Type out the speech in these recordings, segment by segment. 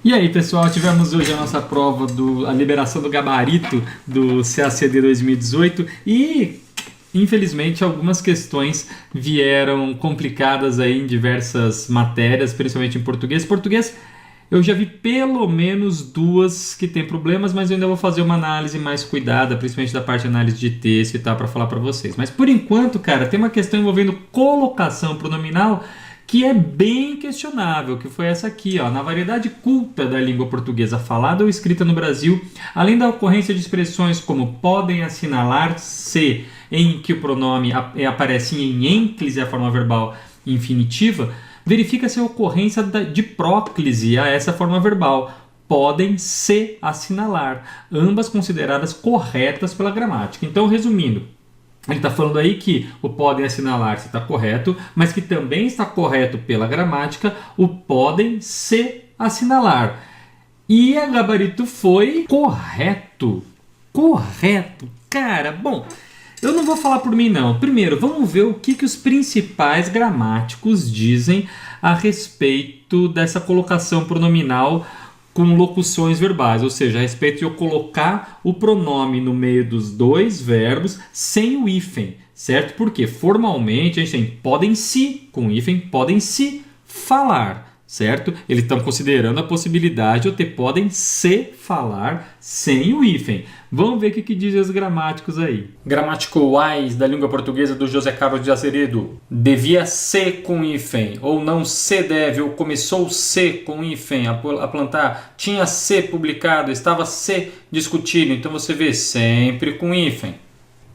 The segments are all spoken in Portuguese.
E aí, pessoal, tivemos hoje a nossa prova a liberação do gabarito do CACD 2018 e, infelizmente, algumas questões vieram complicadas aí em diversas matérias, principalmente em português. Português, eu já vi pelo menos duas que tem problemas, mas eu ainda vou fazer uma análise mais cuidada, principalmente da parte de análise de texto e tal, para falar para vocês. Mas, por enquanto, cara, tem uma questão envolvendo colocação pronominal que é bem questionável, que foi essa aqui, ó. Na variedade culta da língua portuguesa falada ou escrita no Brasil, além da ocorrência de expressões como podem assinalar-se, em que o pronome aparece em ênclise, a forma verbal infinitiva, verifica-se a ocorrência de próclise a essa forma verbal. Podem se assinalar, ambas consideradas corretas pela gramática. Então, resumindo, ele está falando aí que o podem assinalar-se está correto, mas que também está correto pela gramática o podem se assinalar. E a gabarito foi correto. Correto. Cara, bom, eu não vou falar por mim não. Primeiro, vamos ver o que os principais gramáticos dizem a respeito dessa colocação pronominal com locuções verbais, ou seja, a respeito de eu colocar o pronome no meio dos dois verbos sem o hífen, certo? Porque formalmente a gente tem podem se com hífen, podem se falar, certo? Eles estão considerando a possibilidade de eu ter podem se falar sem o hífen. Vamos ver o que dizem os gramáticos aí. Gramático wise da língua portuguesa do José Carlos de Azeredo. Devia ser com hífen, ou não se deve, ou começou se com hífen a plantar, tinha se publicado, estava se discutido. Então você vê sempre com hífen.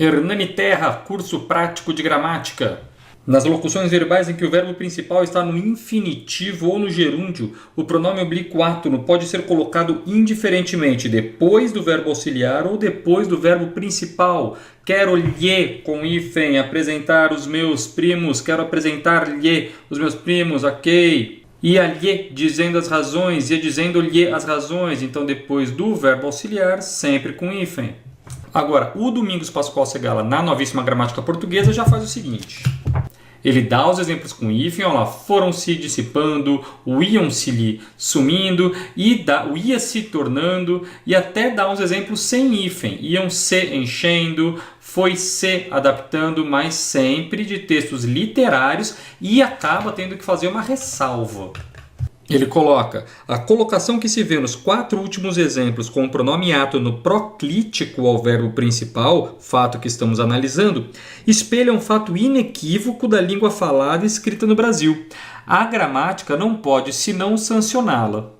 Hernani Terra, curso prático de gramática. Nas locuções verbais em que o verbo principal está no infinitivo ou no gerúndio, o pronome oblíquo átono pode ser colocado indiferentemente depois do verbo auxiliar ou depois do verbo principal. Quero-lhe, com hífen, apresentar os meus primos. Quero apresentar-lhe os meus primos, ok. Ia-lhe, dizendo as razões. Ia dizendo-lhe as razões. Então, depois do verbo auxiliar, sempre com hífen. Agora, o Domingos Pascoal Segala, na Novíssima Gramática Portuguesa, já faz o seguinte. Ele dá os exemplos com hífen, ó lá, foram se dissipando, o iam-se-lhe sumindo, o ia se tornando, e até dá uns exemplos sem hífen, iam se enchendo, foi se adaptando, mas sempre de textos literários, e acaba tendo que fazer uma ressalva. Ele coloca, a colocação que se vê nos 4 últimos exemplos com o pronome átono proclítico ao verbo principal, fato que estamos analisando, espelha um fato inequívoco da língua falada e escrita no Brasil. A gramática não pode senão sancioná-la.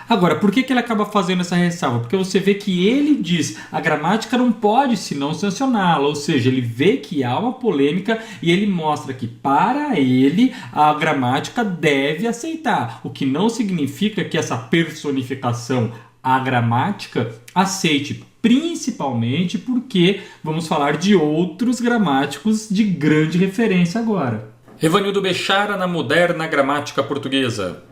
Agora, por que ele acaba fazendo essa ressalva? Porque você vê que ele diz a gramática não pode senão sancioná-la, ou seja, ele vê que há uma polêmica e ele mostra que para ele a gramática deve aceitar, o que não significa que essa personificação, a gramática, aceite, principalmente porque vamos falar de outros gramáticos de grande referência agora. Evanildo Bechara na Moderna Gramática Portuguesa.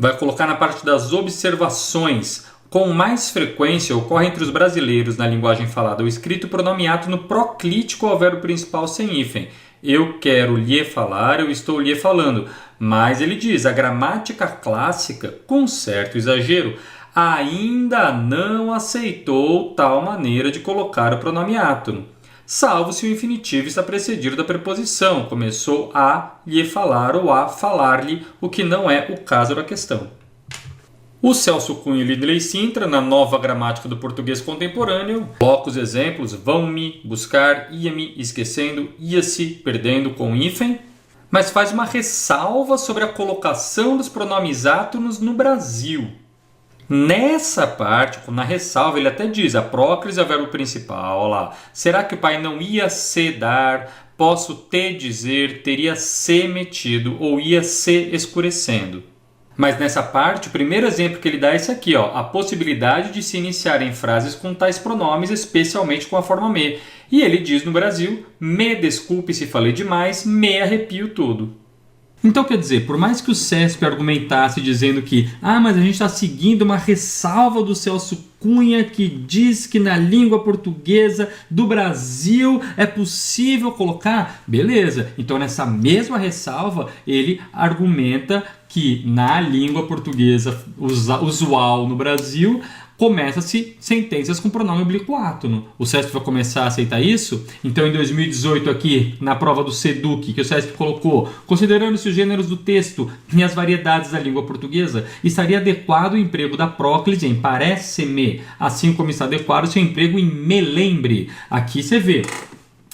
Vai colocar na parte das observações. Com mais frequência ocorre entre os brasileiros na linguagem falada ou escrita o pronome átono proclítico ao verbo principal sem hífen. Eu quero lhe falar, eu estou lhe falando. Mas ele diz, a gramática clássica, com certo exagero, ainda não aceitou tal maneira de colocar o pronome átono. Salvo se o infinitivo está precedido da preposição, começou a lhe falar ou a falar-lhe, o que não é o caso da questão. O Celso Cunha e Lidley Sintra, na Nova Gramática do Português Contemporâneo, coloca os exemplos vão-me, buscar, ia-me, esquecendo, ia-se, perdendo com hífen, mas faz uma ressalva sobre a colocação dos pronomes átonos no Brasil. Nessa parte, na ressalva, ele até diz, a próclise é o verbo principal, olha lá. Será que o pai não ia se dar, posso te dizer, teria se metido ou ia se escurecendo? Mas nessa parte, o primeiro exemplo que ele dá é esse aqui, ó, a possibilidade de se iniciar em frases com tais pronomes, especialmente com a forma me. E ele diz no Brasil, me desculpe se falei demais, me arrepio todo. Então, quer dizer, por mais que o CESP argumentasse dizendo que mas a gente está seguindo uma ressalva do Celso Cunha que diz que na língua portuguesa do Brasil é possível colocar, beleza, então nessa mesma ressalva ele argumenta que na língua portuguesa usual no Brasil começa-se sentenças com pronome oblíquo átono. O CESP vai começar a aceitar isso? Então, em 2018, aqui, na prova do SEDUC, que o CESP colocou, considerando-se os gêneros do texto e as variedades da língua portuguesa, estaria adequado o emprego da próclise em parece-me, assim como está adequado o seu emprego em me lembre. Aqui você vê.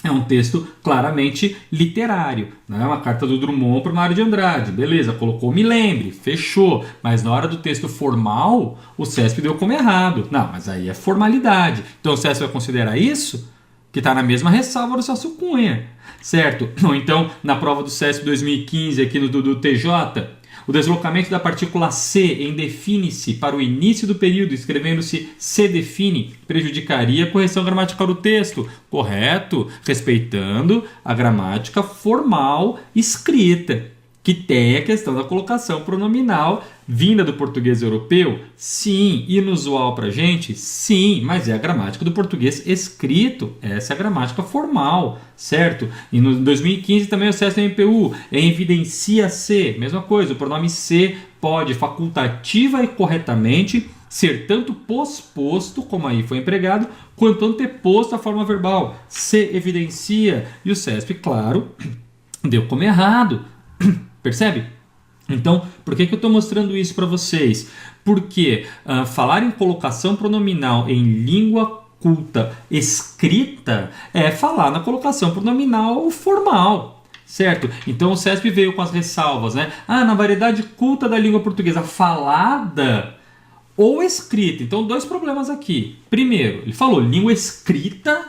É um texto claramente literário, né? Uma carta do Drummond para o Mário de Andrade. Beleza, colocou me lembre, fechou. Mas na hora do texto formal, o CESP deu como errado. Não, mas aí é formalidade. Então o CESP vai considerar isso? Que está na mesma ressalva do Celso Cunha, certo? Ou então, na prova do CESP 2015, aqui do TJ, o deslocamento da partícula C em define-se para o início do período, escrevendo-se se define, prejudicaria a correção gramatical do texto. Correto, respeitando a gramática formal escrita, que tem a questão da colocação pronominal vinda do português europeu? Sim. Inusual para a gente? Sim, mas é a gramática do português escrito. Essa é a gramática formal, certo? E no 2015 também o CESP do MPU evidencia-se, mesma coisa, o pronome se pode facultativa e corretamente ser tanto posposto, como aí foi empregado, quanto anteposto à forma verbal. Se evidencia. E o CESP, claro, deu como errado. Percebe? Então, por que eu estou mostrando isso para vocês? Porque falar em colocação pronominal em língua culta escrita é falar na colocação pronominal formal, certo? Então o CESP veio com as ressalvas, né? Na variedade culta da língua portuguesa falada ou escrita. Então, dois problemas aqui. Primeiro, ele falou língua escrita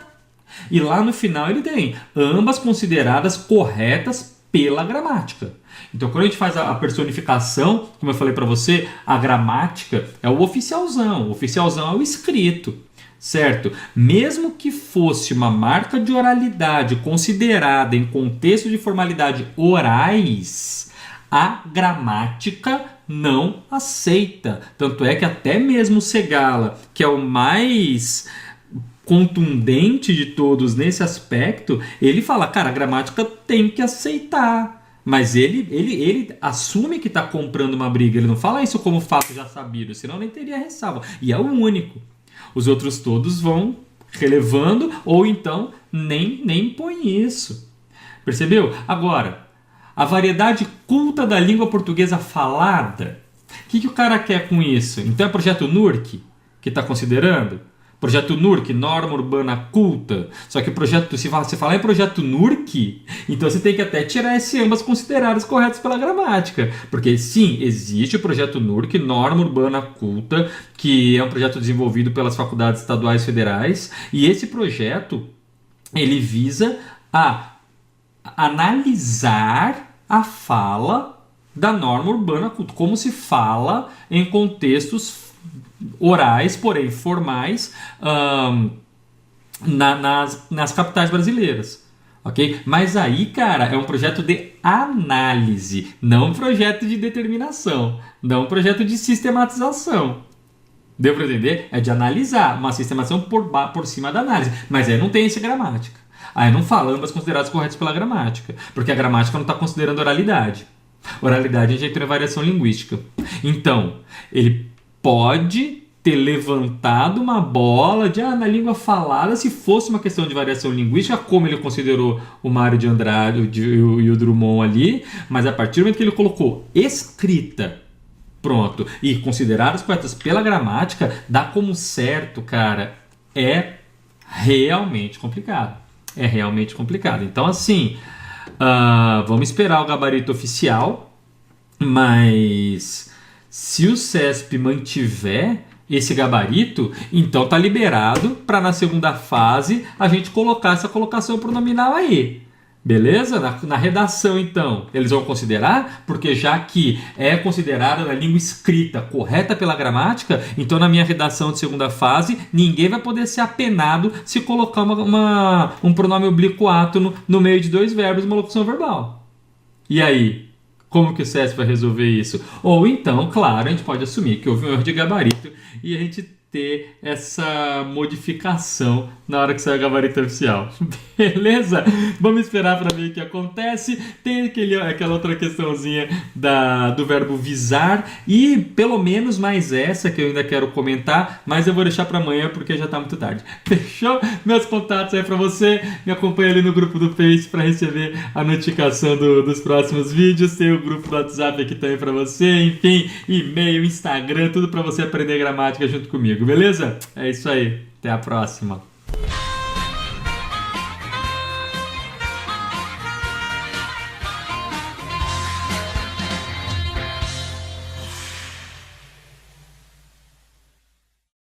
e lá no final ele tem ambas consideradas corretas pela gramática. Então, quando a gente faz a personificação, como eu falei para você, a gramática é o oficialzão. O oficialzão é o escrito, certo? Mesmo que fosse uma marca de oralidade considerada em contexto de formalidade orais, a gramática não aceita. Tanto é que até mesmo o Segala, que é o mais contundente de todos nesse aspecto, ele fala, cara, a gramática tem que aceitar. Mas ele assume que está comprando uma briga. Ele não fala isso como fato já sabido, senão nem teria ressalva. E é o único. Os outros todos vão relevando ou então nem põe isso. Percebeu? Agora, a variedade culta da língua portuguesa falada. O que o cara quer com isso? Então é projeto NURC que está considerando? Projeto NURC, Norma Urbana Culta. Só que o projeto, se você falar em projeto NURC, então você tem que até tirar esse ambas consideradas corretas pela gramática. Porque sim, existe o projeto NURC, Norma Urbana Culta, que é um projeto desenvolvido pelas faculdades estaduais e federais. E esse projeto, ele visa a analisar a fala da norma urbana culta, como se fala em contextos orais, porém formais, nas capitais brasileiras. Okay? Mas aí, cara, é um projeto de análise, não um projeto de determinação, não um projeto de sistematização. Deu para entender? É de analisar, uma sistematização por cima da análise. Mas aí não tem essa gramática. Aí não fala ambas consideradas corretas pela gramática, porque a gramática não está considerando oralidade. Oralidade a gente tem variação linguística. Então, ele pode ter levantado uma bola de na língua falada, se fosse uma questão de variação linguística, como ele considerou o Mário de Andrade e o Drummond ali, mas a partir do momento que ele colocou escrita, pronto, e consideradas corretas pela gramática, dá como certo, cara, é realmente complicado. É realmente complicado. Então, assim, vamos esperar o gabarito oficial, mas se o CESP mantiver esse gabarito, então tá liberado para na segunda fase a gente colocar essa colocação pronominal aí. Beleza? Na redação, então, eles vão considerar, porque já que é considerada na língua escrita correta pela gramática, então na minha redação de segunda fase, ninguém vai poder ser apenado se colocar um pronome oblíquo átono no meio de dois verbos e uma locução verbal. E aí? Como que o CS vai resolver isso? Ou então, claro, a gente pode assumir que houve um erro de gabarito e a gente ter essa modificação na hora que sair o gabarito oficial. Beleza? Vamos esperar para ver o que acontece. Tem aquela outra questãozinha do verbo visar e pelo menos mais essa que eu ainda quero comentar, mas eu vou deixar para amanhã porque já está muito tarde. Fechou? Meus contatos aí para você. Me acompanha ali no grupo do Face para receber a notificação dos próximos vídeos. Tem o grupo do WhatsApp aqui também para você. Enfim, e-mail, Instagram, tudo para você aprender gramática junto comigo. Beleza? É isso aí. Até a próxima.